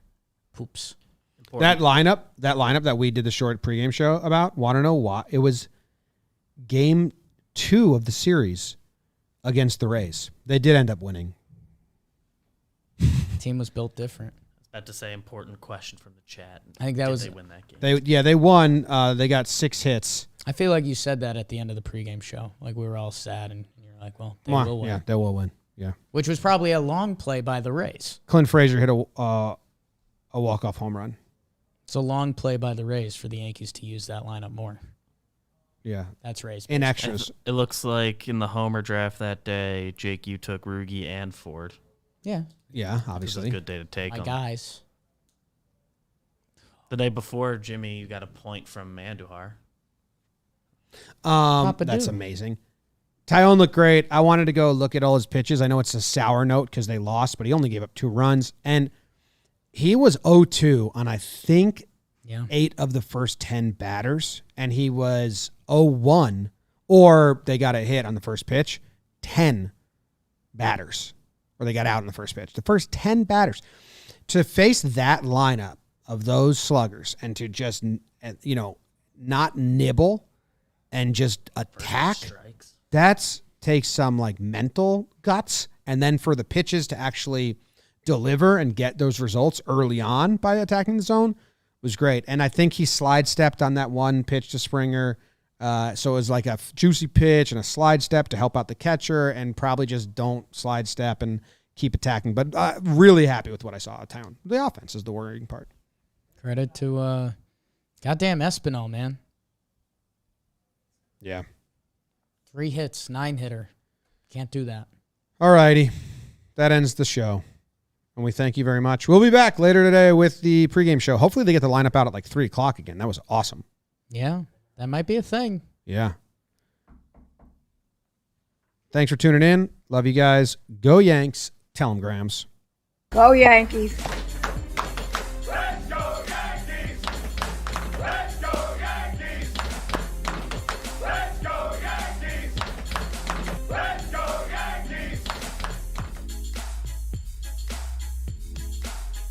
C: poops.
A: That lineup that we did the short pregame show about, want to know why? It was game 2 of the series against the Rays. They did end up winning.
C: The team was built different.
D: I was about to say important question from the chat.
C: I think that
D: Did
C: was-
D: they win that game?
A: They won. They got 6 hits.
C: I feel like you said that at the end of the pregame show. Like we were all sad and you're like, well, they
A: Mwah.
C: will win.
A: Yeah, they will win. Yeah.
C: Which was probably a long play by the Rays.
A: Clint Frazier hit a walk-off home run.
C: It's a long play by the Rays for the Yankees to use that lineup more.
A: Yeah.
C: That's Rays.
A: In
C: baseball.
A: extras.
D: It looks like in the Homer draft that day, Jake, you took Rugi and Ford.
C: Yeah.
A: Yeah,
D: This was
A: obviously.
D: a good day to take
C: My
D: them.
C: guys.
D: The day before, Jimmy, you got a point from Andujar.
C: Papa
A: That's
C: do.
A: amazing. Tyone looked great. I wanted to go look at all his pitches. I know it's a sour note because they lost, but he only gave up 2 runs. And he was 0-2 on, I think,
C: Yeah.
A: 8 of the first 10 batters. And he was 0-1, or they got a hit on the first pitch, 10 batters, or they got out in the first pitch. The first 10 batters. To face that lineup of those sluggers and to just, not nibble and just attack, that takes some like mental guts. And then for the pitches to actually deliver and get those results early on by attacking the zone was great. And I think he slide stepped on that one pitch to Springer. So it was like a juicy pitch and a slide step to help out the catcher, and probably just don't slide step and keep attacking. But really happy with what I saw out of town. The offense is the worrying part.
C: Credit to goddamn Espinal, man.
A: Yeah.
C: 3 hits, 9-hitter. Can't do that.
A: All righty. That ends the show. And we thank you very much. We'll be back later today with the pregame show. Hopefully they get the lineup out at like 3 o'clock again. That was awesome.
C: Yeah, that might be a thing.
A: Yeah. Thanks for tuning in. Love you guys. Go Yanks. Tell them, Grams.
G: Go Yankees.